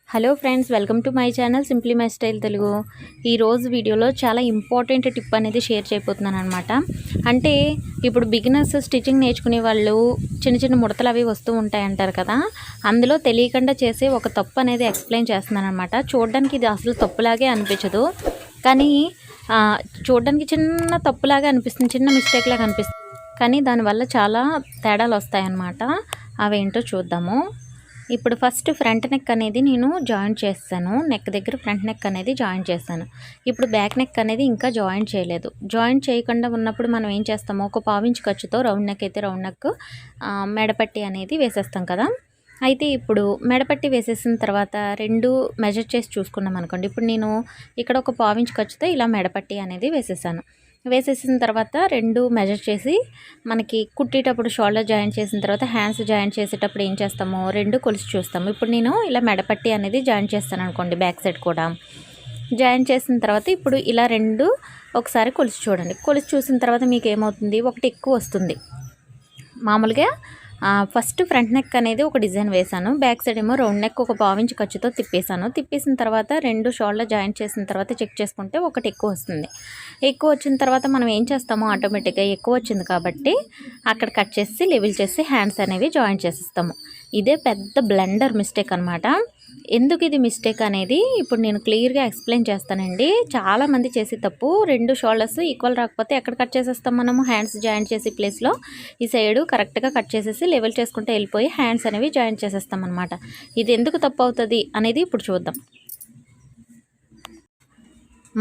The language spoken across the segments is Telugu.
Hello friends, welcome to my channel simply my style Telugu. ఈరోజు వీడియోలో చాలా ఇంపార్టెంట్ టిప్ అనేది షేర్ చేయబోతున్నాను అనమాట. అంటే ఇప్పుడు బిగినర్స్ స్టిచ్చింగ్ నేర్చుకునే వాళ్ళు చిన్న చిన్న ముడతలు అవి వస్తూ ఉంటాయి అంటారు కదా. అందులో తెలియకుండా చేసే ఒక తప్పు అనేది ఎక్స్ప్లెయిన్ చేస్తున్నాను అనమాట. చూడడానికి ఇది అసలు తప్పులాగే అనిపించదు, కానీ చూడడానికి చిన్న తప్పులాగా అనిపిస్తుంది, చిన్న మిస్టేక్ లాగా అనిపిస్తుంది, కానీ దానివల్ల చాలా తేడాలు వస్తాయన్నమాట. అవేంటో చూద్దాము. ఇప్పుడు ఫస్ట్ ఫ్రంట్ నెక్ అనేది నేను జాయింట్ చేస్తాను. నెక్ దగ్గర ఫ్రంట్ నెక్ అనేది జాయింట్ చేస్తాను. ఇప్పుడు బ్యాక్ నెక్ అనేది ఇంకా జాయింట్ చేయలేదు. జాయింట్ చేయకుండా ఉన్నప్పుడు మనం ఏం చేస్తాము, ఒక పావించి ఖర్చుతో రౌండ్ నెక్ అయితే రౌండ్ నెక్ మెడపట్టి అనేది వేసేస్తాం కదా. అయితే ఇప్పుడు మెడపట్టి వేసేసిన తర్వాత రెండు మెజర్ చేసి చూసుకున్నాం అనుకోండి. ఇప్పుడు నేను ఇక్కడ ఒక పావించి ఖర్చుతో ఇలా మెడపట్టి అనేది వేసేసిన తర్వాత రెండు మెజర్ చేసి మనకి కుట్టేటప్పుడు షోల్డర్ జాయింట్ చేసిన తర్వాత హ్యాండ్స్ జాయింట్ చేసేటప్పుడు ఏం చేస్తాము, రెండు కొలిసి చూస్తాము. ఇప్పుడు నేను ఇలా మెడపట్టి అనేది జాయింట్ చేస్తాను అనుకోండి, బ్యాక్ సైడ్ కూడా జాయింట్ చేసిన తర్వాత ఇప్పుడు ఇలా రెండు ఒకసారి కొలిసి చూడండి. కొలిసి చూసిన తర్వాత మీకు ఏమవుతుంది, ఒకటి ఎక్కువ వస్తుంది. మామూలుగా ఫస్ట్ ఫ్రంట్ నెక్ అనేది ఒక డిజైన్ వేసాను, బ్యాక్ సైడ్ ఏమో రౌండ్ నెక్ ఒక పావించి ఖర్చుతో తిప్పేసిన తర్వాత రెండు షోల్డర్ జాయింట్ చేసిన తర్వాత చెక్ చేసుకుంటే ఒకటి ఎక్కువ వస్తుంది. ఎక్కువ వచ్చిన తర్వాత మనం ఏం చేస్తాము, ఆటోమేటిక్గా ఎక్కువ వచ్చింది కాబట్టి అక్కడ కట్ చేసి లెవెల్ చేసి హ్యాండ్స్ అనేవి జాయింట్ చేసేస్తాము. ఇదే పెద్ద బ్లండర్ మిస్టేక్ అనమాట. ఎందుకు ఇది మిస్టేక్ అనేది ఇప్పుడు నేను క్లియర్గా ఎక్స్ప్లెయిన్ చేస్తానండి. చాలామంది చేసే తప్పు, రెండు షోల్డర్స్ ఈక్వల్ రాకపోతే ఎక్కడ కట్ చేసేస్తాం మనము, హ్యాండ్స్ జాయింట్ చేసే ప్లేస్లో ఈ సైడు కరెక్ట్గా కట్ చేసేసి లెవెల్ చేసుకుంటే వెళ్ళిపోయి హ్యాండ్స్ అనేవి జాయింట్ చేసేస్తాం అనమాట. ఇది ఎందుకు తప్పు అవుతుంది అనేది ఇప్పుడు చూద్దాం.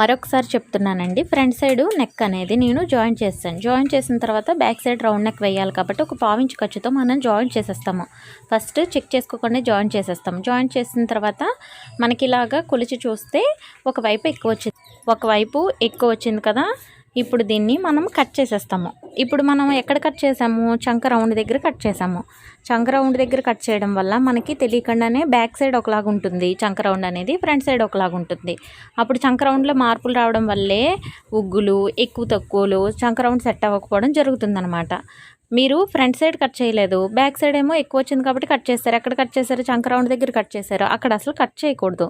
మరొకసారి చెప్తున్నానండి. ఫ్రంట్ సైడ్ నెక్ అనేది నేను జాయింట్ చేస్తాను. జాయింట్ చేసిన తర్వాత బ్యాక్ సైడ్ రౌండ్ నెక్ వేయాలి కాబట్టి ఒక పావించి ఖర్చుతో మనం జాయింట్ చేసేస్తాము. ఫస్ట్ చెక్ చేసుకోకుండా జాయింట్ చేసేస్తాము. జాయింట్ చేసిన తర్వాత మనకి ఇలాగా కొలిచి చూస్తే ఒకవైపు ఎక్కువ వచ్చింది కదా. ఇప్పుడు దీన్ని మనం కట్ చేసేస్తాము. ఇప్పుడు మనం ఎక్కడ కట్ చేసాము, చంక రౌండ్ దగ్గర కట్ చేసాము. చంక రౌండ్ దగ్గర కట్ చేయడం వల్ల మనకి తెలియకుండానే బ్యాక్ సైడ్ ఒకలాగా ఉంటుంది చంక రౌండ్ అనేది, ఫ్రంట్ సైడ్ ఒకలాగా ఉంటుంది. అప్పుడు చంక రౌండ్లో మార్పులు రావడం వల్లే ఉగ్గులు ఎక్కువ తక్కువలు చంక రౌండ్ సెట్ అవ్వకపోవడం జరుగుతుందన్నమాట. మీరు ఫ్రంట్ సైడ్ కట్ చేయలేదు, బ్యాక్ సైడ్ ఏమో ఎక్కువ వచ్చింది కాబట్టి కట్ చేస్తారు. ఎక్కడ కట్ చేశారు, చంక రౌండ్ దగ్గర కట్ చేశారు. అక్కడ అసలు కట్ చేయకూడదు.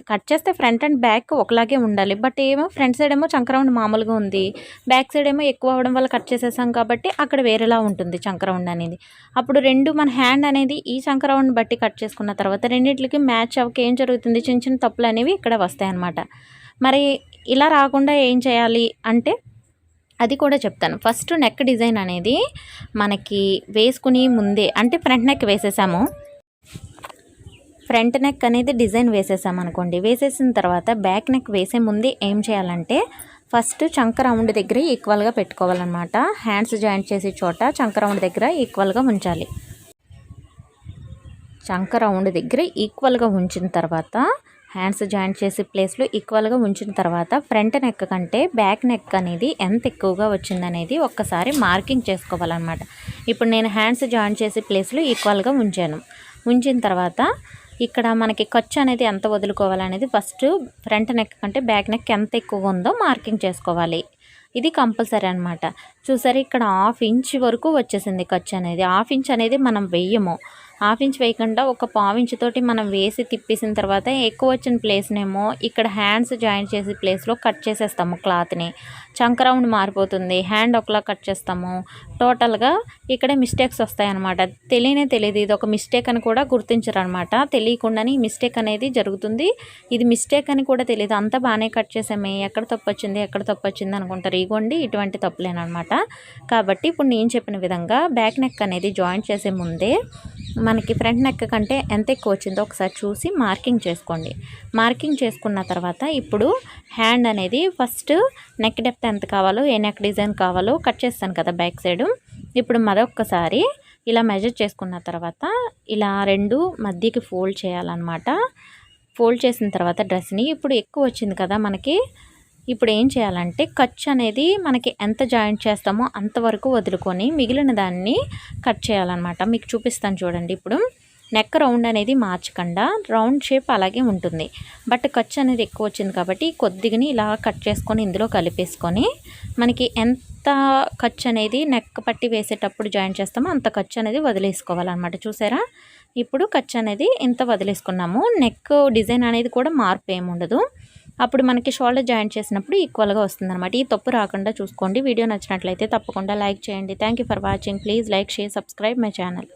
కట్ చేస్తే ఫ్రంట్ అండ్ బ్యాక్ ఒకలాగే ఉండాలి. బట్ ఏమో ఫ్రంట్ సైడ్ ఏమో చంక రౌండ్ మామూలుగా ఉంది, బ్యాక్ సైడ్ ఏమో ఎక్కువ అవ్వడం వల్ల కట్ చేసేసాం కాబట్టి అక్కడ వేరేలా ఉంటుంది చంక రౌండ్ అనేది. అప్పుడు రెండు మన హ్యాండ్ అనేది ఈ చంక రౌండ్ బట్టి కట్ చేసుకున్న తర్వాత రెండింటికి మ్యాచ్ అవ్వక ఏం జరుగుతుంది, చిన్న చిన్న తప్పులు అనేవి ఇక్కడ వస్తాయి అన్నమాట. మరి ఇలా రాకుండా ఏం చేయాలి అంటే అది కూడా చెప్తాను. ఫస్ట్ నెక్ డిజైన్ అనేది మనకి వేసుకుని ముందే, అంటే ఫ్రంట్ నెక్ వేసేసాము, ఫ్రంట్ నెక్ అనేది డిజైన్ వేసేసామనుకోండి. వేసేసిన తర్వాత బ్యాక్ నెక్ వేసే ముందు ఏం చేయాలంటే ఫస్ట్ చంక రౌండ్ దగ్గర ఈక్వల్గా పెట్టుకోవాలన్నమాట. హ్యాండ్స్ జాయింట్ చేసే చోట చంక రౌండ్ దగ్గర ఈక్వల్గా ఉంచాలి. చంక రౌండ్ దగ్గర ఈక్వల్గా ఉంచిన తర్వాత హ్యాండ్స్ జాయింట్ చేసే ప్లేస్లో ఈక్వల్గా ఉంచిన తర్వాత ఫ్రంట్ నెక్ కంటే బ్యాక్ నెక్ అనేది ఎంత ఎక్కువగా వచ్చిందనేది ఒక్కసారి మార్కింగ్ చేసుకోవాలన్నమాట. ఇప్పుడు నేను హ్యాండ్స్ జాయింట్ చేసే ప్లేస్లో ఈక్వల్గా ఉంచిన తర్వాత ఇక్కడ మనకి ఖర్చు అనేది ఎంత వదులుకోవాలనేది ఫస్ట్ ఫ్రంట్ నెక్ కంటే బ్యాక్ నెక్ ఎంత ఎక్కువ ఉందో మార్కింగ్ చేసుకోవాలి. ఇది కంపల్సరీ అనమాట. చూసారు, ఇక్కడ 1/2 ఇంచ్ వరకు వచ్చేసింది ఖర్చు అనేది. 1/2 ఇంచ్ అనేది మనం వెయ్యము. 1/2 ఇంచ్ వేయకుండా ఒక పావించు తోటి మనం వేసి తిప్పేసిన తర్వాత ఎక్కువ వచ్చిన ప్లేస్నేమో ఇక్కడ హ్యాండ్స్ జాయింట్ చేసే ప్లేస్లో కట్ చేసేస్తాము. క్లాత్ని చంక రౌండ్ మారిపోతుంది, హ్యాండ్ ఒకలా కట్ చేస్తాము. టోటల్గా ఇక్కడే మిస్టేక్స్ వస్తాయన్నమాట. తెలియదు ఇది ఒక మిస్టేక్ అని కూడా గుర్తించరు అనమాట. తెలియకుండానే ఈ మిస్టేక్ అనేది జరుగుతుంది. ఇది మిస్టేక్ అని కూడా తెలియదు, అంతా బాగానే కట్ చేసామే, ఎక్కడ తప్పు వచ్చింది అనుకుంటారు. ఇగోండి ఇటువంటి తప్పులేనమాట. కాబట్టి ఇప్పుడు నేను చెప్పిన విధంగా బ్యాక్ నెక్ అనేది జాయింట్ చేసే ముందే మనకి ఫ్రంట్ నెక్ కంటే ఎంత ఎక్కువ వచ్చిందో ఒకసారి చూసి మార్కింగ్ చేసుకోండి. మార్కింగ్ చేసుకున్న తర్వాత ఇప్పుడు హ్యాండ్ అనేది ఫస్ట్ నెక్ డెప్త్ ఎంత కావాలో, ఏ నెక్ డిజైన్ కావాలో కట్ చేస్తాను కదా బ్యాక్ సైడ్. ఇప్పుడు మరొకసారి ఇలా మెజర్ చేసుకున్న తర్వాత ఇలా రెండు మధ్యకి ఫోల్డ్ చేయాలన్నమాట. ఫోల్డ్ చేసిన తర్వాత డ్రెస్ని ఇప్పుడు ఎక్కువ వచ్చింది కదా మనకి, ఇప్పుడు ఏం చేయాలంటే ఖర్చు అనేది మనకి ఎంత జాయింట్ చేస్తామో అంతవరకు వదులుకొని మిగిలిన దాన్ని కట్ చేయాలన్నమాట. మీకు చూపిస్తాను చూడండి. ఇప్పుడు నెక్ రౌండ్ అనేది మార్చకుండా రౌండ్ షేప్ అలాగే ఉంటుంది, బట్ ఖర్చు అనేది ఎక్కువ వచ్చింది కాబట్టి కొద్దిగా ఇలా కట్ చేసుకొని ఇందులో కలిపేసుకొని మనకి ఎంత ఖర్చు అనేది నెక్ పట్టి వేసేటప్పుడు జాయింట్ చేస్తామో అంత ఖర్చు అనేది వదిలేసుకోవాలన్నమాట. చూసారా, ఇప్పుడు ఖర్చు అనేది ఇంత వదిలేసుకున్నాము. నెక్ డిజైన్ అనేది కూడా మార్పు ఏమి ఉండదు. అప్పుడు మనకి షోల్డర్ జాయింట్ చేసినప్పుడు ఈక్వల్గా వస్తుందన్నమాట. ఈ తప్పు రాకుండా చూసుకోండి. వీడియో నచ్చినట్లయితే తప్పకుండా లైక్ చేయండి. Thank you for watching. Please like, share, subscribe my channel.